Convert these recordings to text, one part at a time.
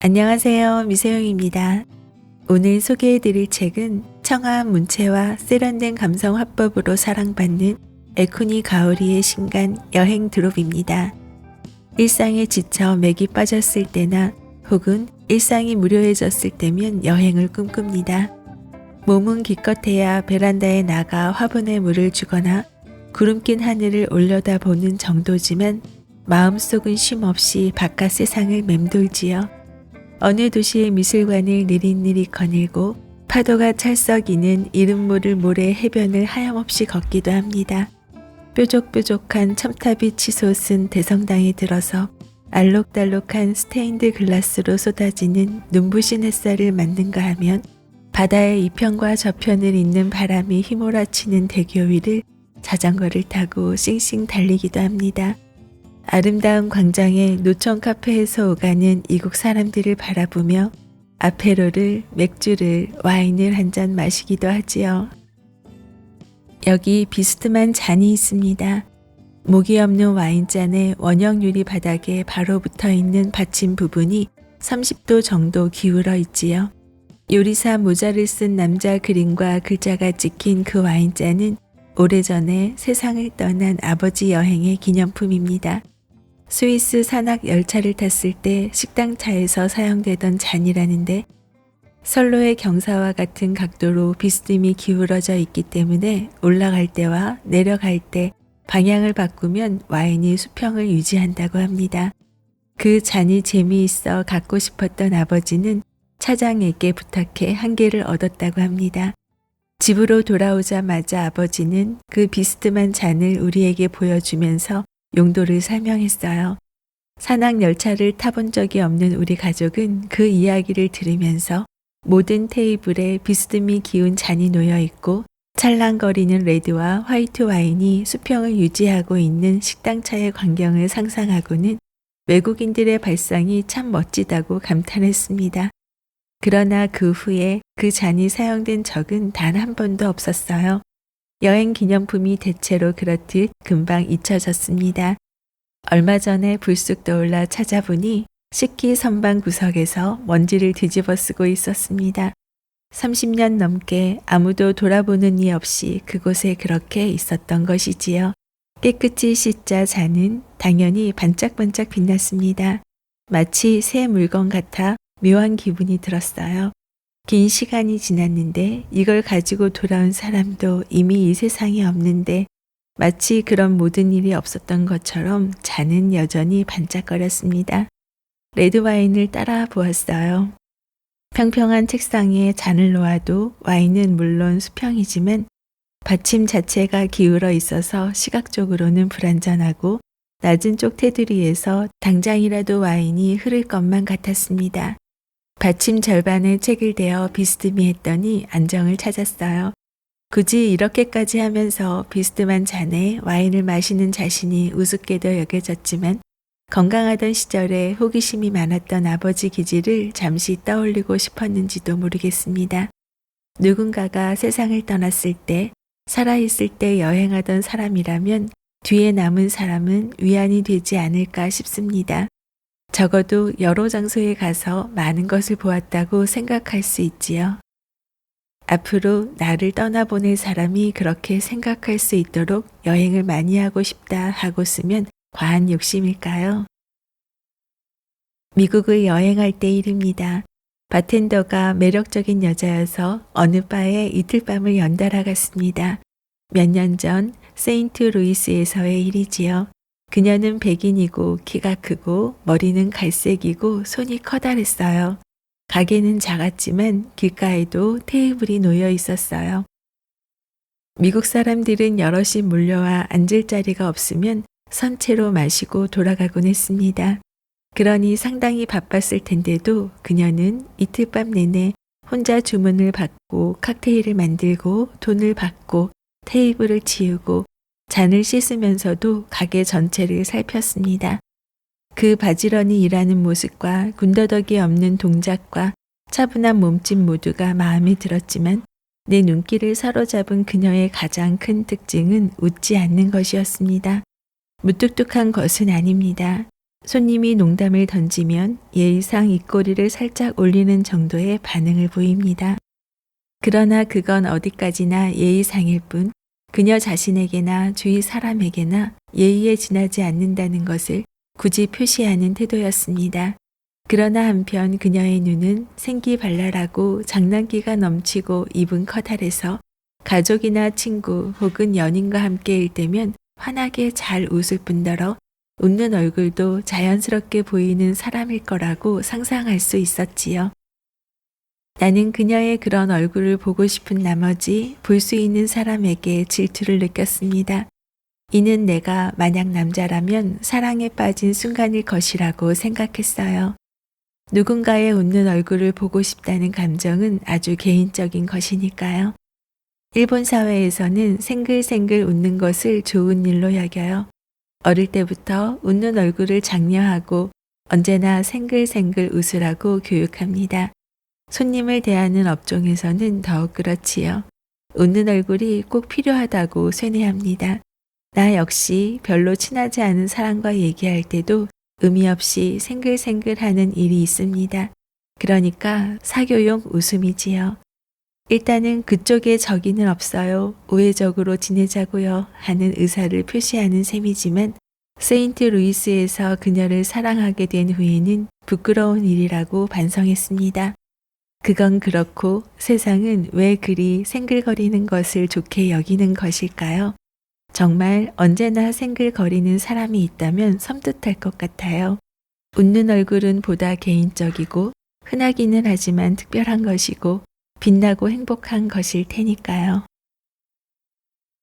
안녕하세요. 미세영입니다. 오늘 소개해드릴 책은 청아한 문체와 세련된 감성 화법으로 사랑받는 에쿠니 가오리의 신간 여행 드롭입니다. 일상에 지쳐 맥이 빠졌을 때나 혹은 일상이 무료해졌을 때면 여행을 꿈꿉니다. 몸은 기껏해야 베란다에 나가 화분에 물을 주거나 구름 낀 하늘을 올려다보는 정도지만 마음속은 쉼없이 바깥 세상을 맴돌지요. 어느 도시의 미술관을 느릿느릿 거닐고 파도가 찰썩이는 이름 모를 모래 해변을 하염없이 걷기도 합니다. 뾰족뾰족한 첨탑이 치솟은 대성당에 들어서 알록달록한 스테인드 글라스로 쏟아지는 눈부신 햇살을 맞는가 하면 바다의 이편과 저편을 잇는 바람이 휘몰아치는 대교 위를 자전거를 타고 싱싱 달리기도 합니다. 아름다운 광장의 노천 카페에서 오가는 이국 사람들을 바라보며 아페로를, 맥주를, 와인을 한 잔 마시기도 하지요. 여기 비스듬한 잔이 있습니다. 목이 없는 와인잔의 원형 유리 바닥에 바로 붙어 있는 받침 부분이 30도 정도 기울어 있지요. 요리사 모자를 쓴 남자 그림과 글자가 찍힌 그 와인잔은 오래전에 세상을 떠난 아버지 여행의 기념품입니다. 스위스 산악 열차를 탔을 때 식당차에서 사용되던 잔이라는데 선로의 경사와 같은 각도로 비스듬히 기울어져 있기 때문에 올라갈 때와 내려갈 때 방향을 바꾸면 와인이 수평을 유지한다고 합니다. 그 잔이 재미있어 갖고 싶었던 아버지는 차장에게 부탁해 한 개를 얻었다고 합니다. 집으로 돌아오자마자 아버지는 그 비스듬한 잔을 우리에게 보여주면서 용도를 설명했어요. 산악 열차를 타본 적이 없는 우리 가족은 그 이야기를 들으면서 모든 테이블에 비스듬히 기운 잔이 놓여 있고 찰랑거리는 레드와 화이트 와인이 수평을 유지하고 있는 식당차의 광경을 상상하고는 외국인들의 발상이 참 멋지다고 감탄했습니다. 그러나 그 후에 그 잔이 사용된 적은 단 한 번도 없었어요. 여행 기념품이 대체로 그렇듯 금방 잊혀졌습니다. 얼마 전에 불쑥 떠올라 찾아보니 식기 선반 구석에서 먼지를 뒤집어 쓰고 있었습니다. 30년 넘게 아무도 돌아보는 이 없이 그곳에 그렇게 있었던 것이지요. 깨끗이 씻자 잔은 당연히 반짝반짝 빛났습니다. 마치 새 물건 같아 묘한 기분이 들었어요. 긴 시간이 지났는데 이걸 가지고 돌아온 사람도 이미 이 세상에 없는데 마치 그런 모든 일이 없었던 것처럼 잔은 여전히 반짝거렸습니다. 레드와인을 따라 보았어요. 평평한 책상에 잔을 놓아도 와인은 물론 수평이지만 받침 자체가 기울어 있어서 시각적으로는 불안전하고 낮은 쪽 테두리에서 당장이라도 와인이 흐를 것만 같았습니다. 받침 절반에 책을 대어 비스듬히 했더니 안정을 찾았어요. 굳이 이렇게까지 하면서 비스듬한 잔에 와인을 마시는 자신이 우습게도 여겨졌지만 건강하던 시절에 호기심이 많았던 아버지 기질을 잠시 떠올리고 싶었는지도 모르겠습니다. 누군가가 세상을 떠났을 때, 살아있을 때 여행하던 사람이라면 뒤에 남은 사람은 위안이 되지 않을까 싶습니다. 적어도 여러 장소에 가서 많은 것을 보았다고 생각할 수 있지요. 앞으로 나를 떠나보낼 사람이 그렇게 생각할 수 있도록 여행을 많이 하고 싶다 하고 쓰면 과한 욕심일까요? 미국을 여행할 때 일입니다. 바텐더가 매력적인 여자여서 어느 바에 이틀밤을 연달아 갔습니다. 몇 년 전 세인트루이스에서의 일이지요. 그녀는 백인이고 키가 크고 머리는 갈색이고 손이 커다랬어요. 가게는 작았지만 길가에도 테이블이 놓여 있었어요. 미국 사람들은 여럿이 몰려와 앉을 자리가 없으면 선체로 마시고 돌아가곤 했습니다. 그러니 상당히 바빴을 텐데도 그녀는 이틀밤 내내 혼자 주문을 받고 칵테일을 만들고 돈을 받고 테이블을 치우고 잔을 씻으면서도 가게 전체를 살폈습니다. 그 바지런히 일하는 모습과 군더더기 없는 동작과 차분한 몸짓 모두가 마음에 들었지만 내 눈길을 사로잡은 그녀의 가장 큰 특징은 웃지 않는 것이었습니다. 무뚝뚝한 것은 아닙니다. 손님이 농담을 던지면 예의상 입꼬리를 살짝 올리는 정도의 반응을 보입니다. 그러나 그건 어디까지나 예의상일 뿐 그녀 자신에게나 주위 사람에게나 예의에 지나지 않는다는 것을 굳이 표시하는 태도였습니다. 그러나 한편 그녀의 눈은 생기발랄하고 장난기가 넘치고 입은 커다래서 가족이나 친구 혹은 연인과 함께일 때면 환하게 잘 웃을 뿐더러 웃는 얼굴도 자연스럽게 보이는 사람일 거라고 상상할 수 있었지요. 나는 그녀의 그런 얼굴을 보고 싶은 나머지 볼 수 있는 사람에게 질투를 느꼈습니다. 이는 내가 만약 남자라면 사랑에 빠진 순간일 것이라고 생각했어요. 누군가의 웃는 얼굴을 보고 싶다는 감정은 아주 개인적인 것이니까요. 일본 사회에서는 생글생글 웃는 것을 좋은 일로 여겨요. 어릴 때부터 웃는 얼굴을 장려하고 언제나 생글생글 웃으라고 교육합니다. 손님을 대하는 업종에서는 더욱 그렇지요. 웃는 얼굴이 꼭 필요하다고 쇠뇌합니다. 나 역시 별로 친하지 않은 사람과 얘기할 때도 의미 없이 생글생글하는 일이 있습니다. 그러니까 사교용 웃음이지요. 일단은 그쪽에 적이는 없어요. 우회적으로 지내자고요 하는 의사를 표시하는 셈이지만 세인트루이스에서 그녀를 사랑하게 된 후에는 부끄러운 일이라고 반성했습니다. 그건 그렇고 세상은 왜 그리 생글거리는 것을 좋게 여기는 것일까요? 정말 언제나 생글거리는 사람이 있다면 섬뜩할 것 같아요. 웃는 얼굴은 보다 개인적이고 흔하기는 하지만 특별한 것이고 빛나고 행복한 것일 테니까요.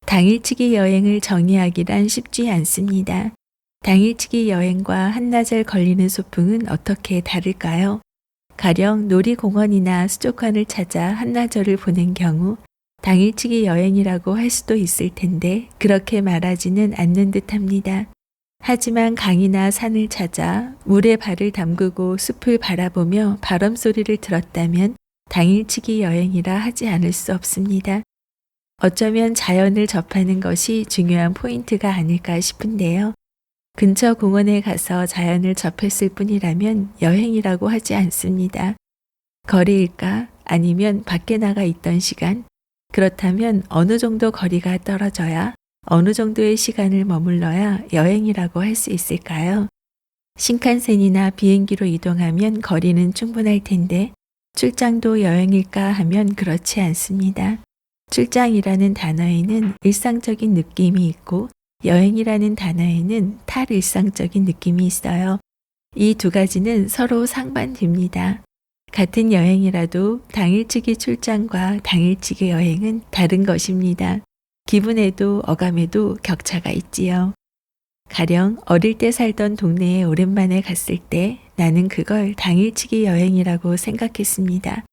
당일치기 여행을 정의하기란 쉽지 않습니다. 당일치기 여행과 한나절 걸리는 소풍은 어떻게 다를까요? 가령 놀이공원이나 수족관을 찾아 한나절을 보낸 경우 당일치기 여행이라고 할 수도 있을 텐데 그렇게 말하지는 않는 듯합니다. 하지만 강이나 산을 찾아 물에 발을 담그고 숲을 바라보며 바람소리를 들었다면 당일치기 여행이라 하지 않을 수 없습니다. 어쩌면 자연을 접하는 것이 중요한 포인트가 아닐까 싶은데요. 근처 공원에 가서 자연을 접했을 뿐이라면 여행이라고 하지 않습니다. 거리일까? 아니면 밖에 나가 있던 시간? 그렇다면 어느 정도 거리가 떨어져야 어느 정도의 시간을 머물러야 여행이라고 할 수 있을까요? 신칸센이나 비행기로 이동하면 거리는 충분할 텐데 출장도 여행일까 하면 그렇지 않습니다. 출장이라는 단어에는 일상적인 느낌이 있고 여행이라는 단어에는 탈일상적인 느낌이 있어요. 이 두 가지는 서로 상반됩니다. 같은 여행이라도 당일치기 출장과 당일치기 여행은 다른 것입니다. 기분에도 어감에도 격차가 있지요. 가령 어릴 때 살던 동네에 오랜만에 갔을 때 나는 그걸 당일치기 여행이라고 생각했습니다.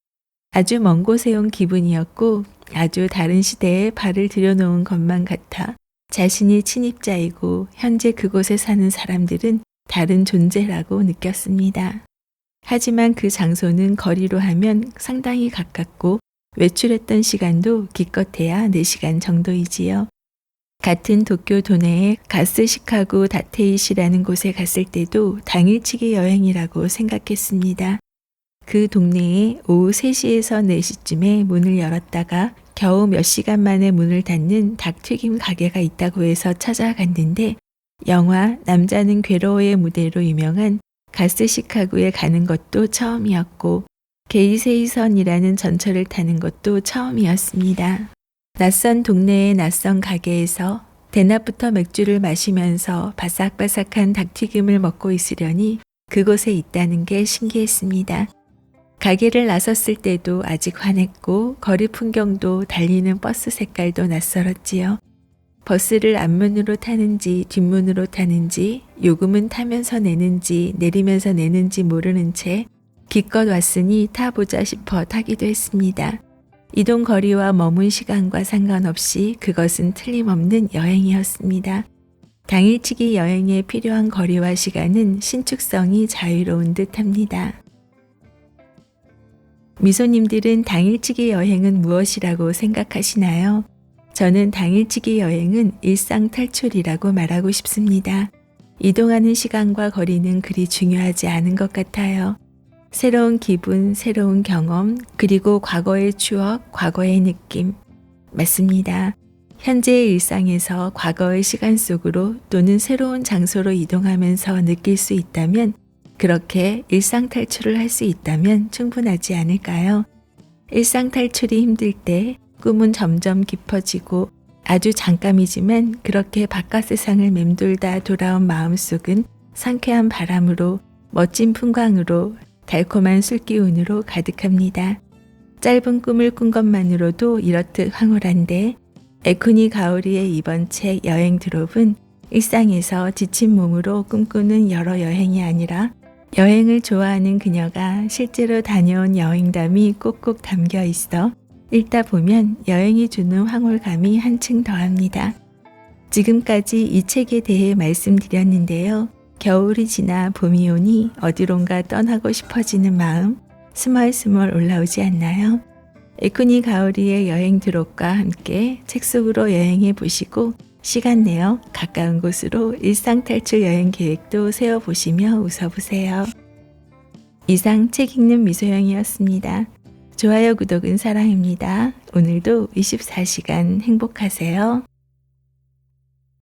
아주 먼 곳에 온 기분이었고 아주 다른 시대에 발을 들여놓은 것만 같아 자신이 침입자이고 현재 그곳에 사는 사람들은 다른 존재라고 느꼈습니다. 하지만 그 장소는 거리로 하면 상당히 가깝고 외출했던 시간도 기껏해야 4시간 정도이지요. 같은 도쿄 도내의 가스 시카고 다테이시라는 곳에 갔을 때도 당일치기 여행이라고 생각했습니다. 그 동네에 오후 3시에서 4시쯤에 문을 열었다가 겨우 몇 시간 만에 문을 닫는 닭튀김 가게가 있다고 해서 찾아갔는데 영화 남자는 괴로워의 무대로 유명한 가스 시카고에 가는 것도 처음이었고 게이세이선이라는 전철을 타는 것도 처음이었습니다. 낯선 동네의 낯선 가게에서 대낮부터 맥주를 마시면서 바삭바삭한 닭튀김을 먹고 있으려니 그곳에 있다는 게 신기했습니다. 가게를 나섰을 때도 아직 환했고 거리 풍경도 달리는 버스 색깔도 낯설었지요. 버스를 앞문으로 타는지 뒷문으로 타는지 요금은 타면서 내는지 내리면서 내는지 모르는 채 기껏 왔으니 타보자 싶어 타기도 했습니다. 이동 거리와 머문 시간과 상관없이 그것은 틀림없는 여행이었습니다. 당일치기 여행에 필요한 거리와 시간은 신축성이 자유로운 듯합니다. 미소님들은 당일치기 여행은 무엇이라고 생각하시나요? 저는 당일치기 여행은 일상 탈출이라고 말하고 싶습니다. 이동하는 시간과 거리는 그리 중요하지 않은 것 같아요. 새로운 기분, 새로운 경험, 그리고 과거의 추억, 과거의 느낌. 맞습니다. 현재의 일상에서 과거의 시간 속으로 또는 새로운 장소로 이동하면서 느낄 수 있다면, 그렇게 일상 탈출을 할 수 있다면 충분하지 않을까요? 일상 탈출이 힘들 때 꿈은 점점 깊어지고 아주 잠깐이지만 그렇게 바깥 세상을 맴돌다 돌아온 마음속은 상쾌한 바람으로, 멋진 풍광으로, 달콤한 술기운으로 가득합니다. 짧은 꿈을 꾼 것만으로도 이렇듯 황홀한데, 에쿠니 가오리의 이번 책 여행 드롭은 일상에서 지친 몸으로 꿈꾸는 여러 여행이 아니라 여행을 좋아하는 그녀가 실제로 다녀온 여행담이 꼭꼭 담겨 있어 읽다 보면 여행이 주는 황홀감이 한층 더합니다. 지금까지 이 책에 대해 말씀드렸는데요. 겨울이 지나 봄이 오니 어디론가 떠나고 싶어지는 마음 스멀스멀 올라오지 않나요? 에쿠니 가오리의 여행 드롭과 함께 책 속으로 여행해 보시고 시간 내어 가까운 곳으로 일상 탈출 여행 계획도 세워보시며 웃어보세요. 이상 책 읽는 미소영이었습니다. 좋아요, 구독은 사랑입니다. 오늘도 24시간 행복하세요.